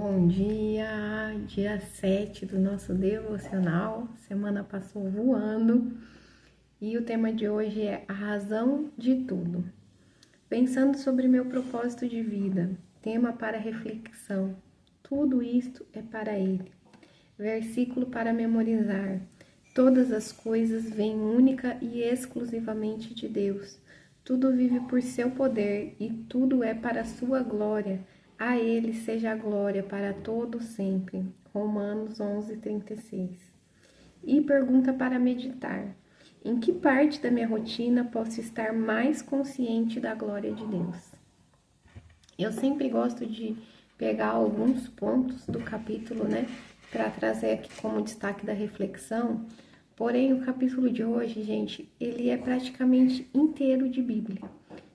Bom dia, dia 7 do nosso devocional. Semana passou voando e o tema de hoje é a razão de tudo. Pensando sobre meu propósito de vida, tema para reflexão. Tudo isto é para Ele. Versículo para memorizar. Todas as coisas vêm única e exclusivamente de Deus. Tudo vive por seu poder e tudo é para sua glória. A Ele seja a glória para todo sempre. Romanos 11:36. E pergunta para meditar. Em que parte da minha rotina posso estar mais consciente da glória de Deus? Eu sempre gosto de pegar alguns pontos do capítulo, né, para trazer aqui como destaque da reflexão. Porém, o capítulo de hoje, gente, ele é praticamente inteiro de Bíblia.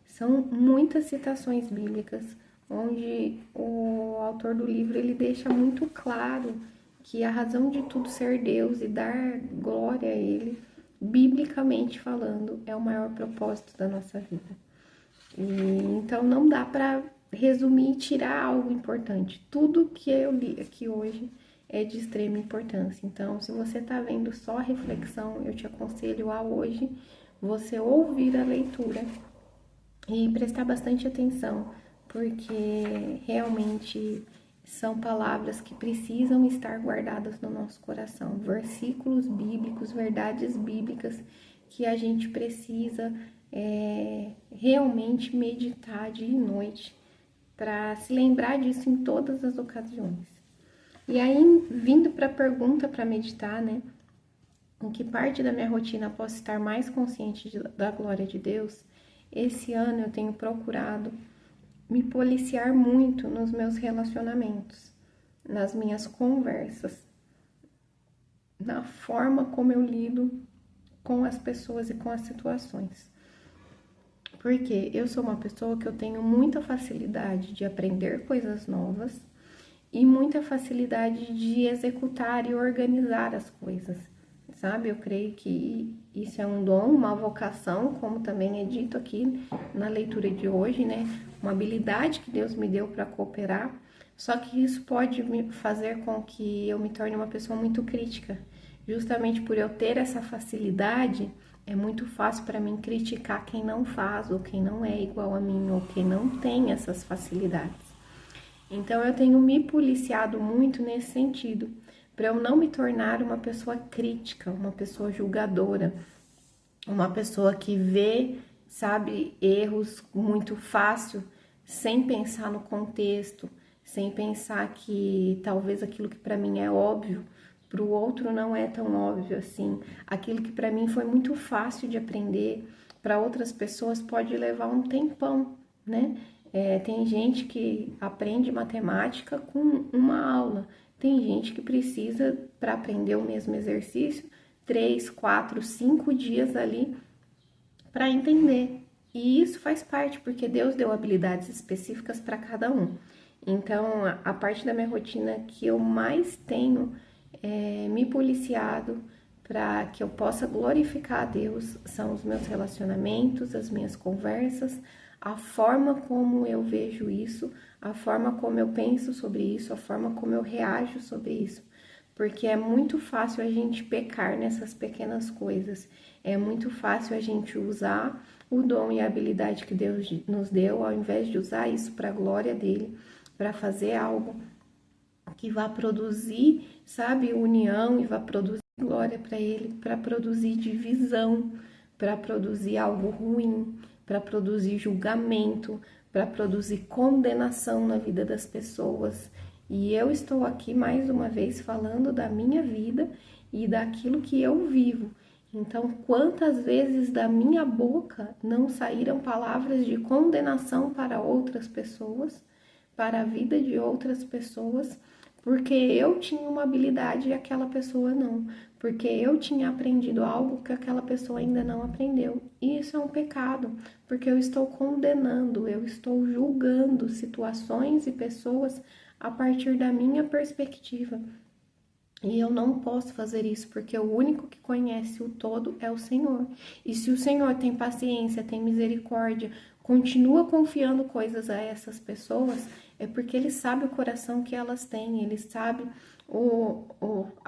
São muitas citações bíblicas, onde o autor do livro ele deixa muito claro que a razão de tudo ser Deus e dar glória a Ele, biblicamente falando, é o maior propósito da nossa vida. E então não dá para resumir e tirar algo importante. Tudo que eu li aqui hoje é de extrema importância. Então, se você está vendo só a reflexão, eu te aconselho a hoje você ouvir a leitura e prestar bastante atenção, porque realmente são palavras que precisam estar guardadas no nosso coração, versículos bíblicos, verdades bíblicas que a gente precisa realmente meditar dia e noite para se lembrar disso em todas as ocasiões. E aí, vindo para a pergunta para meditar, né? Em que parte da minha rotina posso estar mais consciente da glória de Deus? Esse ano eu tenho procurado me policiar muito nos meus relacionamentos, nas minhas conversas, na forma como eu lido com as pessoas e com as situações. Porque eu sou uma pessoa que eu tenho muita facilidade de aprender coisas novas e muita facilidade de executar e organizar as coisas, sabe? Eu creio que isso é um dom, uma vocação, como também é dito aqui na leitura de hoje, né? Uma habilidade que Deus me deu para cooperar, só que isso pode me fazer com que eu me torne uma pessoa muito crítica. Justamente por eu ter essa facilidade, é muito fácil para mim criticar quem não faz, ou quem não é igual a mim, ou quem não tem essas facilidades. Então eu tenho me policiado muito nesse sentido, para eu não me tornar uma pessoa crítica, uma pessoa julgadora, uma pessoa que vê, sabe, erros muito fácil, sem pensar no contexto, sem pensar que talvez aquilo que para mim é óbvio, para o outro não é tão óbvio assim. Aquilo que para mim foi muito fácil de aprender, para outras pessoas pode levar um tempão, né? Tem gente que aprende matemática com uma aula, tem gente que precisa, para aprender o mesmo exercício, 3, 4, 5 dias ali para entender. E isso faz parte, porque Deus deu habilidades específicas para cada um. Então, a parte da minha rotina que eu mais tenho me policiado para que eu possa glorificar a Deus são os meus relacionamentos, as minhas conversas, a forma como eu vejo isso, a forma como eu penso sobre isso, a forma como eu reajo sobre isso. Porque é muito fácil a gente pecar nessas pequenas coisas. É muito fácil a gente usar o dom e a habilidade que Deus nos deu, ao invés de usar isso para a glória dele, para fazer algo que vá produzir, sabe, união e vá produzir glória para ele, para produzir divisão, para produzir algo ruim, para produzir julgamento, para produzir condenação na vida das pessoas. E eu estou aqui mais uma vez falando da minha vida e daquilo que eu vivo. Então, quantas vezes da minha boca não saíram palavras de condenação para outras pessoas, para a vida de outras pessoas, porque eu tinha uma habilidade e aquela pessoa não, porque eu tinha aprendido algo que aquela pessoa ainda não aprendeu. E isso é um pecado, porque eu estou condenando, eu estou julgando situações e pessoas a partir da minha perspectiva. E eu não posso fazer isso, porque o único que conhece o todo é o Senhor. E se o Senhor tem paciência, tem misericórdia continua confiando coisas a essas pessoas, é porque ele sabe o coração que elas têm, ele sabe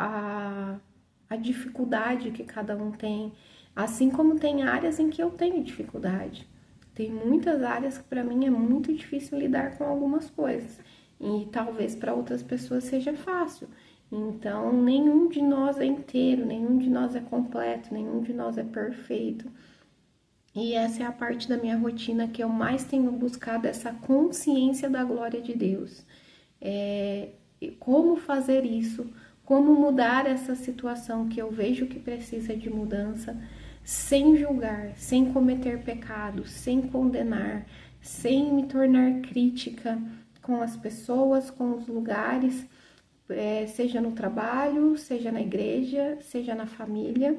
a dificuldade que cada um tem, assim como tem áreas em que eu tenho dificuldade. Tem muitas áreas que para mim é muito difícil lidar com algumas coisas, e talvez para outras pessoas seja fácil. Então, nenhum de nós é inteiro, nenhum de nós é completo, nenhum de nós é perfeito. E essa é a parte da minha rotina que eu mais tenho buscado, essa consciência da glória de Deus. Como fazer isso? Como mudar essa situação que eu vejo que precisa de mudança, sem julgar, sem cometer pecado, sem condenar, sem me tornar crítica com as pessoas, com os lugares, seja no trabalho, seja na igreja, seja na família.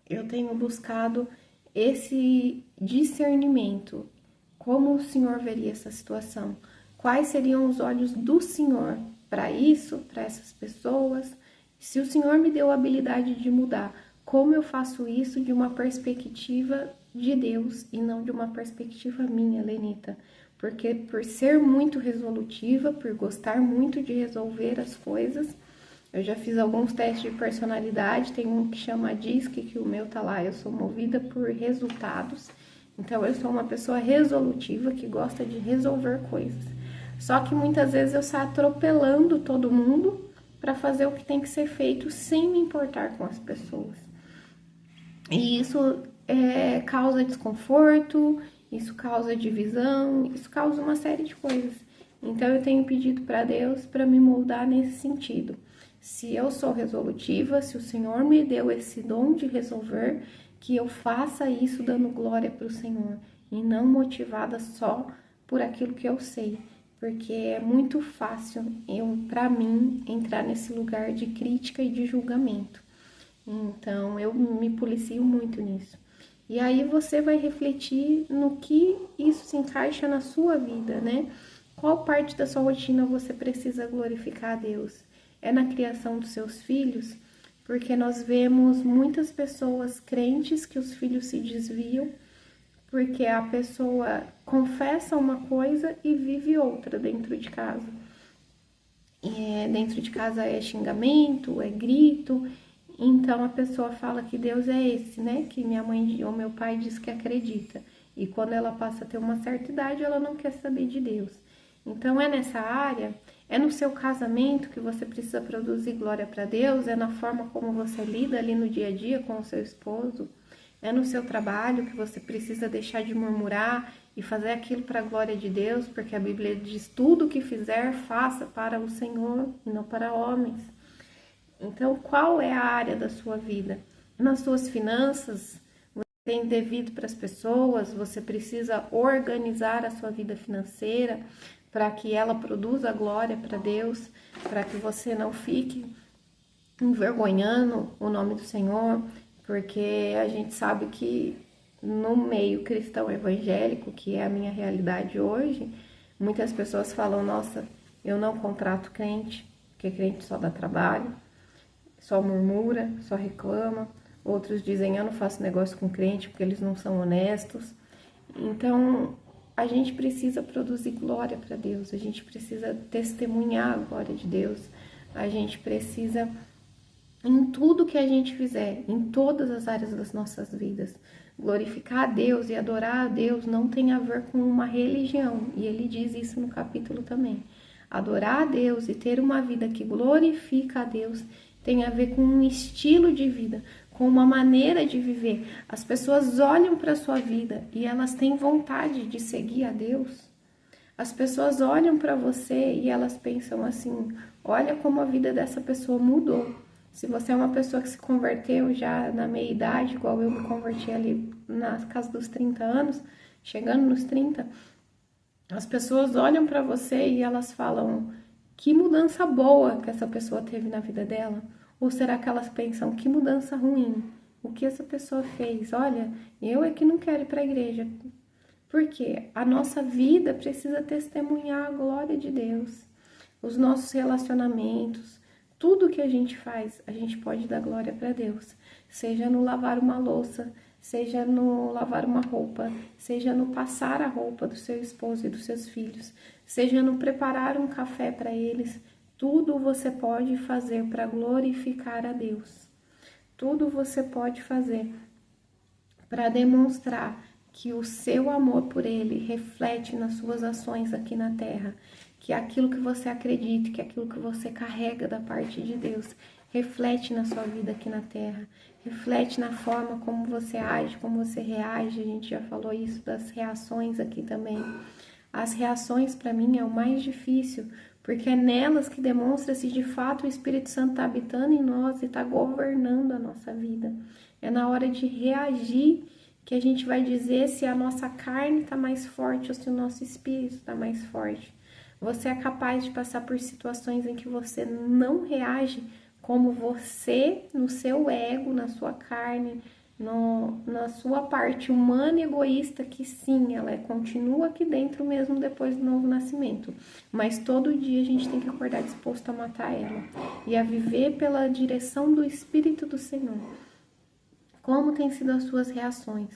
Eu tenho buscado esse discernimento. Como o Senhor veria essa situação? Quais seriam os olhos do Senhor para isso, para essas pessoas? Se o Senhor me deu a habilidade de mudar, como eu faço isso de uma perspectiva de Deus e não de uma perspectiva minha, Lenita? Porque por ser muito resolutiva, por gostar muito de resolver as coisas, eu já fiz alguns testes de personalidade, tem um que chama DISC, que o meu tá lá, eu sou movida por resultados. Então, eu sou uma pessoa resolutiva que gosta de resolver coisas. Só que muitas vezes eu saio atropelando todo mundo para fazer o que tem que ser feito sem me importar com as pessoas. E isso causa desconforto, isso causa divisão, isso causa uma série de coisas. Então, eu tenho pedido para Deus para me moldar nesse sentido. Se eu sou resolutiva, se o Senhor me deu esse dom de resolver, que eu faça isso dando glória para o Senhor e não motivada só por aquilo que eu sei, porque é muito fácil para mim, entrar nesse lugar de crítica e de julgamento. Então, eu me policio muito nisso. E aí você vai refletir no que isso se encaixa na sua vida, né? Qual parte da sua rotina você precisa glorificar a Deus? É na criação dos seus filhos? Porque nós vemos muitas pessoas crentes que os filhos se desviam, porque a pessoa confessa uma coisa e vive outra dentro de casa. Dentro de casa é xingamento, é grito. Então a pessoa fala que Deus é esse, né? Que minha mãe ou meu pai diz que acredita. E quando ela passa a ter uma certa idade, ela não quer saber de Deus. Então é nessa área, é no seu casamento que você precisa produzir glória para Deus, é na forma como você lida ali no dia a dia com o seu esposo, é no seu trabalho que você precisa deixar de murmurar e fazer aquilo para a glória de Deus, porque a Bíblia diz: tudo o que fizer, faça para o Senhor e não para homens. Então, qual é a área da sua vida? Nas suas finanças, você tem devido para as pessoas, você precisa organizar a sua vida financeira para que ela produza glória para Deus, para que você não fique envergonhando o nome do Senhor, porque a gente sabe que no meio cristão evangélico, que é a minha realidade hoje, muitas pessoas falam: nossa, eu não contrato crente, porque crente só dá trabalho, só murmura, só reclama. Outros dizem: eu não faço negócio com crente porque eles não são honestos. Então, a gente precisa produzir glória para Deus, a gente precisa testemunhar a glória de Deus, a gente precisa, em tudo que a gente fizer, em todas as áreas das nossas vidas, glorificar a Deus e adorar a Deus não tem a ver com uma religião, e ele diz isso no capítulo também. Adorar a Deus e ter uma vida que glorifica a Deus tem a ver com um estilo de vida, com uma maneira de viver. As pessoas olham para a sua vida e elas têm vontade de seguir a Deus. As pessoas olham para você e elas pensam assim: olha como a vida dessa pessoa mudou. Se você é uma pessoa que se converteu já na meia idade, igual eu me converti ali na casa dos 30 anos, chegando nos 30, as pessoas olham para você e elas falam: que mudança boa que essa pessoa teve na vida dela. Ou será que elas pensam: que mudança ruim? O que essa pessoa fez? Olha, eu é que não quero ir para a igreja. Porque a nossa vida precisa testemunhar a glória de Deus. Os nossos relacionamentos, tudo que a gente faz, a gente pode dar glória para Deus. Seja no lavar uma louça, seja no lavar uma roupa, seja no passar a roupa do seu esposo e dos seus filhos, seja no preparar um café para eles. Tudo você pode fazer para glorificar a Deus. Tudo você pode fazer para demonstrar que o seu amor por Ele reflete nas suas ações aqui na terra, que aquilo que você acredita, que aquilo que você carrega da parte de Deus, reflete na sua vida aqui na terra, reflete na forma como você age, como você reage. A gente já falou isso das reações aqui também. As reações, para mim, é o mais difícil, porque é nelas que demonstra se de fato o Espírito Santo está habitando em nós e está governando a nossa vida. É na hora de reagir que a gente vai dizer se a nossa carne está mais forte ou se o nosso espírito está mais forte. Você é capaz de passar por situações em que você não reage como você, no seu ego, na sua carne, na sua parte humana e egoísta, que sim, ela continua aqui dentro mesmo depois do novo nascimento. Mas todo dia a gente tem que acordar disposto a matar ela e a viver pela direção do Espírito do Senhor. Como têm sido as suas reações?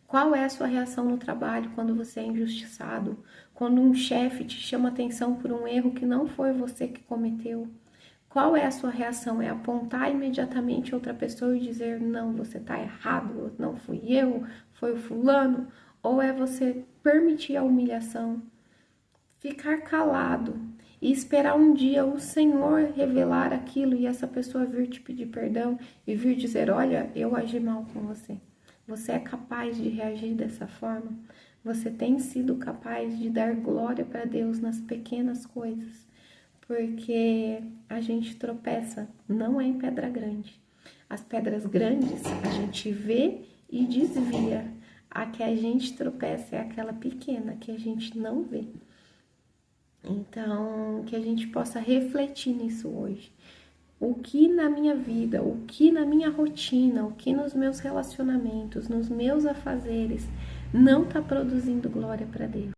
Qual é a sua reação no trabalho quando você é injustiçado? Quando um chefe te chama atenção por um erro que não foi você que cometeu? Qual é a sua reação? É apontar imediatamente outra pessoa e dizer, não, você está errado, não fui eu, foi o fulano? Ou é você permitir a humilhação, ficar calado e esperar um dia o Senhor revelar aquilo e essa pessoa vir te pedir perdão e vir dizer, olha, eu agi mal com você. Você é capaz de reagir dessa forma? Você tem sido capaz de dar glória para Deus nas pequenas coisas? Porque a gente tropeça, não é em pedra grande. As pedras grandes a gente vê e desvia. A que a gente tropeça é aquela pequena que a gente não vê. Então, que a gente possa refletir nisso hoje. O que na minha vida, o que na minha rotina, o que nos meus relacionamentos, nos meus afazeres, não está produzindo glória para Deus.